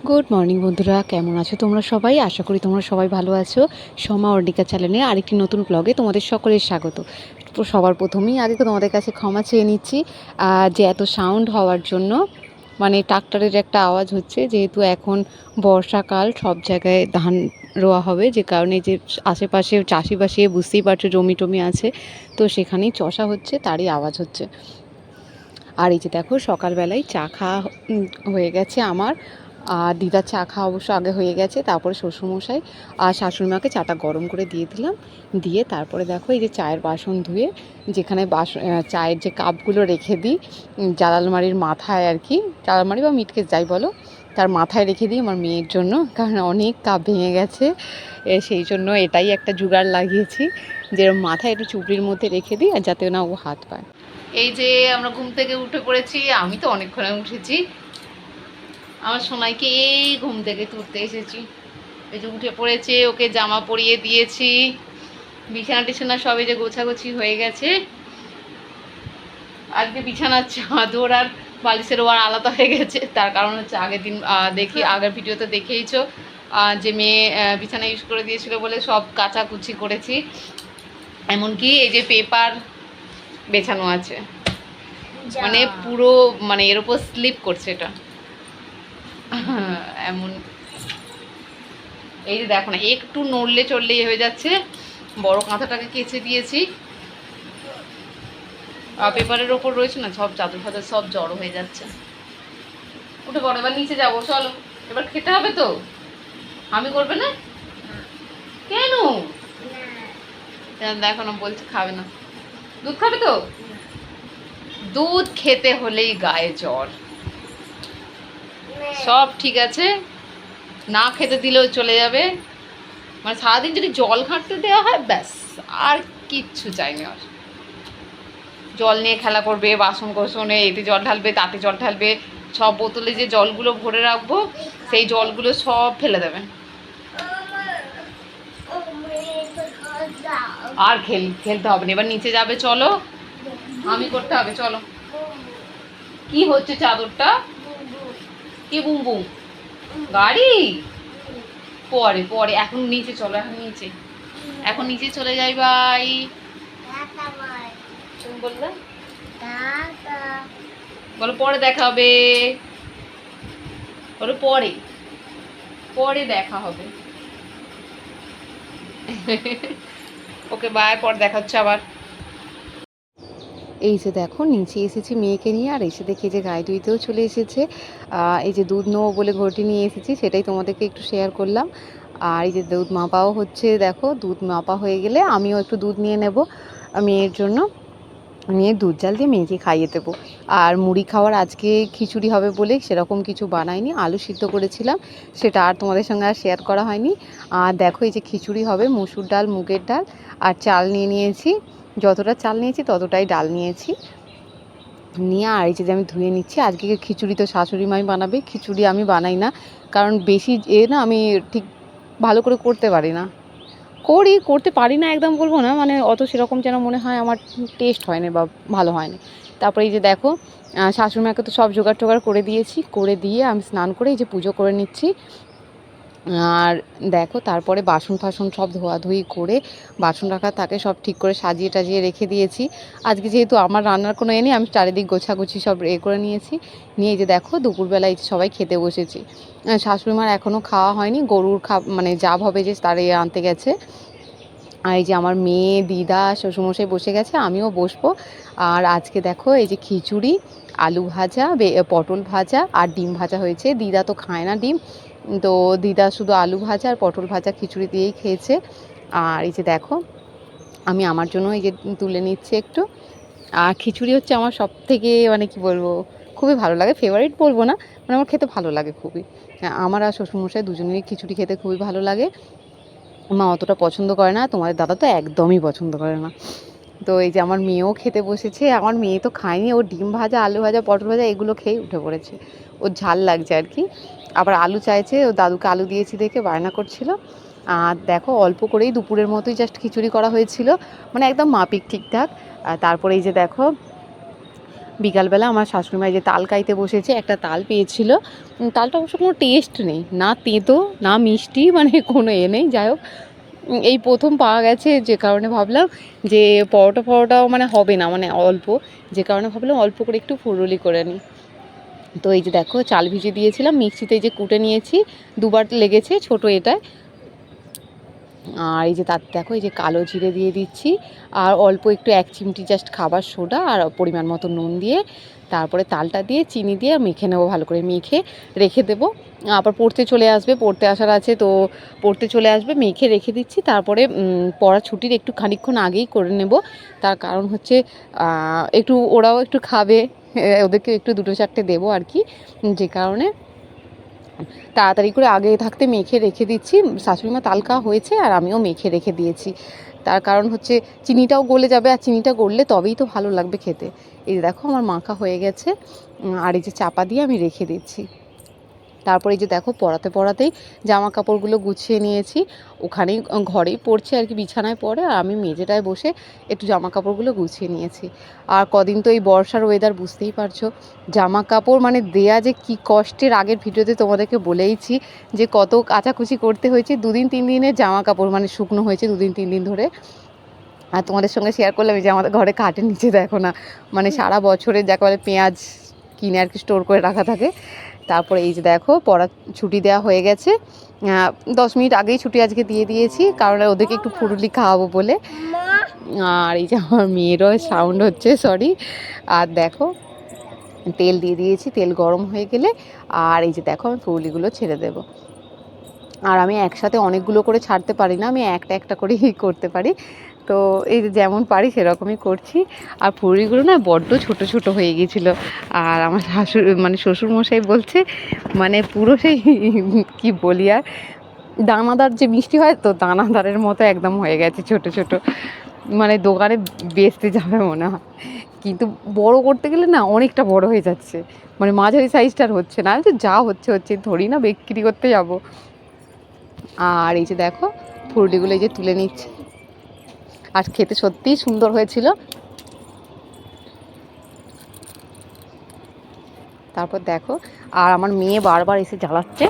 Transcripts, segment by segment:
Good morning বন্ধুরা, কেমন আছো তোমরা সবাই? আশা করি তোমরা সবাই ভালো আছো। সোমা অর্ণিকা চ্যানেলে আরেকটি নতুন ব্লগে তোমাদের সকলের স্বাগত। তো সবার প্রথমেই আগে তোমাদের কাছে ক্ষমা চেয়ে নিচ্ছি যে এত সাউন্ড হওয়ার জন্য। মানে ট্রাক্টরের একটা আওয়াজ হচ্ছে, যেহেতু এখন বর্ষাকাল, সব জায়গায় ধান রোয়া হবে, যে কারণে যে আশেপাশে চাষিবাসি বুঝতেই পারছো জমি টমি আছে, তো সেখানেই চষা হচ্ছে, তারই আওয়াজ হচ্ছে। আর এই যে দেখো সকালবেলায় চা খাওয়া হয়ে গেছে আমার। আর দিদার চা খাওয়া অবশ্য আগে হয়ে গেছে, তারপরে শ্বশুরমশাই আর শাশুড়িমাকে চাটা গরম করে দিয়ে দিলাম। দিয়ে তারপরে দেখো এই যে চায়ের বাসন ধুয়ে, যেখানে চায়ের যে কাপগুলো রেখে দিই জালালমারির মাথায় আর কি, জালালমারি বা মিটকেস যাই বলো, তার মাথায় রেখে দিই আমার মেয়ের জন্য, কারণ অনেক কাপ ভেঙে গেছে। সেই জন্য এটাই একটা জোগাড় লাগিয়েছি, যে মাথায় একটু চুপড়ির মধ্যে রেখে দিই, আর যাতে না ও হাত পায়। এই যে আমরা ঘুম থেকে উঠে পড়েছি, আমি তো অনেকক্ষণে উঠেছি। আমার সোনাইকে এই ঘুম থেকে তুলতে এসেছি, এই যে উঠে পড়েছে, ওকে জামা পরিয়ে দিয়েছি, বিছানা টিছানা সব এই যে গোছাগুছি হয়ে গেছে। আজকে বিছানার চাদর আর বালিশের ওয়ার আলাদা হয়ে গেছে, তার কারণ হচ্ছে আগের দিন আগের ভিডিওতে দেখেইছো যে মেয়ে বিছানা ইউজ করে দিয়েছিল বলে সব কাচাকুচি করেছি। এমনকি এই যে পেপার বেছানো আছে, মানে পুরো মানে এর উপর স্লিপ করছে এটা এমন। এই যে দেখো না, একটু নড়লে চড়লেই হয়ে যাচ্ছে। বড় কাঁথাটাকে কেচে দিয়েছি, পেপারের ওপর রয়েছে না, সব চাদর ফাদর সব জড়ো হয়ে যাচ্ছে। উঠে পড়ো, এবার নিচে যাবো, চলো। এবার খেতে হবে তো, আমি করবে না কেন? দেখো না, বলছে খাবে না। দুধ খাবে তো? দুধ খেতে হলেই গায়ে জ্বর। সব ঠিক আছে, না খেতে দিলেও চলে যাবে। মানে সারাদিন যদি জল ঘাঁটতে দেওয়া হয় ব্যাস, আর কিচ্ছু চাই না। আর জল নিয়ে খেলা করবে, বাসন কোসনে এতে জল ঢালবে, তাতে জল ঢালবে, সব বোতলে যে জলগুলো ভরে রাখবো সেই জলগুলো সব ফেলে দেবে। আর খেলতে হবে না, এবার নিচে যাবে, চলো। আমি করতে হবে, চলো। কি হচ্ছে চাদরটা? কি বুম বুম? গাড়ি? পরে পরে, এখন নিচে চলো, এখন নিচে চলে যাই। ভাই তুমি বললে বলো পরে দেখা হবে, বলো পরে, পরে দেখা হবে। ওকে বাই, পরে দেখা হচ্ছে আবার। এই যে দেখো নিচে এসেছি মেয়েকে নিয়ে, আর এসে দেখি যে গায়ে দুইতেও চলে এসেছে। এই যে দুধ নেবো বলে ঘটি নিয়ে এসেছি, সেটাই তোমাদেরকে একটু শেয়ার করলাম। আর এই যে দুধ মাপাও হচ্ছে, দেখো দুধ মাপা হয়ে গেলে আমিও একটু দুধ নিয়ে নেব মেয়ের জন্য, নিয়ে দুধ জাল দিয়ে মেয়েকে খাইয়ে দেবো। আর মুড়ি খাওয়ার আজকে খিচুড়ি হবে বলে সেরকম কিছু বানাইনি, আলু সিদ্ধ করেছিলাম, সেটা আর তোমাদের সঙ্গে আর শেয়ার করা হয়নি। আর দেখো এই যে খিচুড়ি হবে, মুসুর ডাল, মুগের ডাল আর চাল নিয়ে নিয়েছি, যতটা চাল নিয়েছি ততটাই ডাল নিয়েছি নিয়ে। আর এই যে আমি ধুয়ে নিচ্ছি, আজকে খিচুড়ি তো শাশুড়ি মাই বানাবে, খিচুড়ি আমি বানাই না, কারণ বেশি না আমি ঠিক ভালো করে করতে পারি না, করতে পারি না একদম বলবো না, মানে অত সেরকম যেন মনে হয় আমার টেস্ট হয় না বা ভালো হয় না। তারপরে এই যে দেখো শাশুড়িমাকে তো সব জোগাড় টোগাড় করে দিয়েছি, করে দিয়ে আমি স্নান করে এই যে পুজো করে নিচ্ছি। আর দেখো তারপরে বাসন ফাসন সব ধোয়াধুয়ি করে, বাসন রাখা থাকে সব ঠিক করে সাজিয়ে টাজিয়ে রেখে দিয়েছি। আজকে যেহেতু আমার রান্নার কোনো নেই, আমি চারিদিক গোছাগুছি সব করে নিয়েছি। নিয়ে এই যে দেখো দুপুরবেলায় সবাই খেতে বসেছি। শাশুড়িমার এখনও খাওয়া হয়নি, গরুর মানে জাব হবে যে তার আনতে গেছে। আর এই যে আমার মেয়ে, দিদা, শ্বশুরমশাই বসে গেছে, আমিও বসবো। আর আজকে দেখো এই যে খিচুড়ি, আলু ভাজা, পটল ভাজা আর ডিম ভাজা হয়েছে। দিদা তো খায় না ডিম, তো দিদা শুধু আলু ভাজা আর পটল ভাজা খিচুড়ি দিয়েই খেয়েছে। আর এই যে দেখো আমি আমার জন্য এই যে তুলে নিচ্ছি একটু। আর খিচুড়ি হচ্ছে আমার সব থেকে, মানে কি বলবো, খুবই ভালো লাগে, ফেভারিট বলবো না, মানে আমার খেতে ভালো লাগে খুবই। আমার আর শ্বশুরমশাই দুজনেরই খিচুড়ি খেতে খুবই ভালো লাগে। মা অতটা পছন্দ করে না, তোমাদের দাদা তো একদমই পছন্দ করে না। তো এই যে আমার মেয়েও খেতে বসেছে, আমার মেয়ে তো খায়নি, ও ডিম ভাজা, আলু ভাজা, পটল ভাজা এগুলো খেয়েই উঠে পড়েছে, ওর ঝাল লাগছে আর কি। আবার আলু চাইছে, ও দাদুকে আলু দিয়েছি দেখে বায়না করছিল। আর দেখো অল্প করেই দুপুরের মতোই জাস্ট খিচুড়ি করা হয়েছিল, মানে একদম মাপিক ঠিকঠাক। আর তারপরে এই যে দেখো বিকালবেলা আমার শাশুড়িমা যে তাল খাইতে বসেছে, একটা তাল পেয়েছিল। তালটা অবশ্য কোনো টেস্ট নেই, না তেঁতো না মিষ্টি, মানে কোনো নেই। যাই হোক, এই প্রথম পাওয়া গেছে, যে কারণে ভাবলাম যে পরোটাও মানে হবে না, মানে অল্প, যে কারণে ভাবলাম অল্প করে একটু ফুলুরি করে নিই। তো এই যে দেখো চাল ভিজে দিয়েছিলাম, মিক্সিতে এই যে কুটে নিয়েছি, দুবার লেগেছে ছোট এটায়। আর এই যে তার দেখো এই যে কালো জিরে দিয়ে দিচ্ছি, আর অল্প একটু 1 চিমটি জাস্ট খাবার সোডা, আর পরিমাণ মতো নুন দিয়ে তারপরে তালটা দিয়ে চিনি দিয়ে মেখে নেবো, ভালো করে মেখে রেখে দেবো। আবার পড়তে চলে আসবে, পড়তে আসার আছে, তো পড়তে চলে আসবে, মেখে রেখে দিচ্ছি। তারপরে পড়া ছুটির একটু খানিকক্ষণ আগেই করে নেব, তার কারণ হচ্ছে একটু ওরাও একটু খাবে, ওদেরকে একটু 2-4টে দেবো আর কি, যে কারণে তাড়াতাড়ি করে আগে থাকতে মেখে রেখে দিচ্ছি। শাশুড়িমা তাল খাওয়া হয়েছে আর আমিও মেখে রেখে দিয়েছি, তার কারণ হচ্ছে চিনিটাও গলে যাবে, আর চিনিটা গললে তবেই তো ভালো লাগবে খেতে। এই দেখো আমার মাখা হয়ে গেছে, আর এই যে চাপা দিয়ে আমি রেখে দিচ্ছি। তারপরে এই যে দেখো পড়াতেই জামা কাপড়গুলো গুছিয়ে নিয়েছি, ওখানেই ঘরেই পড়ছে আর কি, বিছানায় পড়ে, আর আমি মেঝেটায় বসে একটু জামা কাপড়গুলো গুছিয়ে নিয়েছি। আর কদিন তো এই বর্ষার ওয়েদার, বুঝতেই পারছো, জামা কাপড় মানে দেয়া যে কি কষ্টের, আগের ভিডিওতে তোমাদেরকে বলেইছি যে কত কাচাকুচি করতে হয়েছে। 2-3 দিনের জামা কাপড় মানে শুকনো হয়েছে 2-3 দিন ধরে। আর তোমাদের সঙ্গে শেয়ার করলাম যে আমাদের ঘরে খাটের নিচে দেখো না, মানে সারা বছরের যাকে বলে পেঁয়াজ কিনে আর কি স্টোর করে রাখা থাকে। তারপরে এই যে দেখো পড়া ছুটি দেওয়া হয়ে গেছে, 10 মিনিট আগেই ছুটি আজকে দিয়ে দিয়েছি, কারণ ওদেরকে একটু ফুরুলি খাওয়াবো বলে। আর এই যে আমার মেয়েরও সাউন্ড হচ্ছে, সরি। আর দেখো তেল দিয়ে দিয়েছি, তেল গরম হয়ে গেলে আর এই যে দেখো আমি ফুরুলিগুলো ছেড়ে দেবো। আর আমি একসাথে অনেকগুলো করে ছাড়তে পারি না, আমি একটা করেই করতে পারি। তো এই যে যেমন পারি সেরকমই করছি। আর ফুলগুলো না বড্ড ছোট হয়ে গিয়েছিলো, আর আমার মানে শ্বশুরমশাই বলছে মানে পুরো সেই কি বলি আর, দানাদার যে মিষ্টি হয় তো, দানাদারের মতো একদম হয়ে গেছে ছোট, মানে দোকানে বেচতে যাবে মনে হয়। কিন্তু বড় করতে গেলে না অনেকটা বড় হয়ে যাচ্ছে, মানে মাঝারি সাইজটার হচ্ছে না। তো যা হচ্ছে ধরি না বিক্রি করতে যাব। আর এই যে দেখো ফুলগুলো এই যে তুলে নিচ্ছি, আর খেতে সত্যিই সুন্দর হয়েছিল। তারপর দেখো, আর আমার মেয়ে বারবার এসে জ্বালাচ্ছে,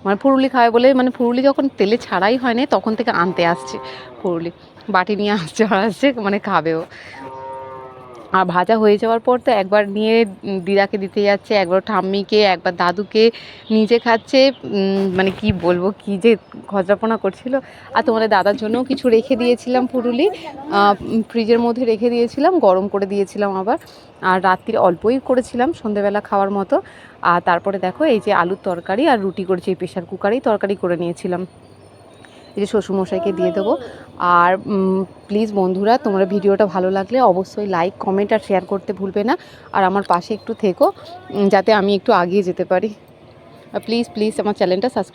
মানে ফুরুলি খাবে বলে, মানে ফুরুলি যখন তেলে ছাড়াই হয় না তখন থেকে আনতে আসছে ফুরুলি, বাটি নিয়ে আসছে মানে খাবেও। আর ভাজা হয়ে যাওয়ার পর তো একবার নিয়ে দিদাকে দিতে যাচ্ছে, একবার ঠাম্মিকে, একবার দাদুকে, নিজে খাচ্ছে। মানে কি বলবো, কি যে খজরাপনা করছিল। আর তোমাদের দাদার জন্যও কিছু রেখে দিয়েছিলাম ফুরুলি, ফ্রিজের মধ্যে রেখে দিয়েছিলাম, গরম করে দিয়েছিলাম আবার। আর রাত্রির অল্পই করেছিলাম সন্ধেবেলা খাওয়ার মতো। আর তারপরে দেখো এই যে আলুর তরকারি আর রুটি করেছি, এই প্রেশার কুকারেই তরকারি করে নিয়েছিলাম, এই যে শ্বশুরমশাইকে দিয়ে দেবো। আর প্লিজ বন্ধুরা, তোমরা ভিডিওটা ভালো লাগলে অবশ্যই লাইক, কমেন্ট আর শেয়ার করতে ভুলবে না। আর আমার পাশে একটু থেকো, যাতে আমি একটু এগিয়ে যেতে পারি। প্লিজ আমার চ্যানেলটা সাবস্ক্রাইব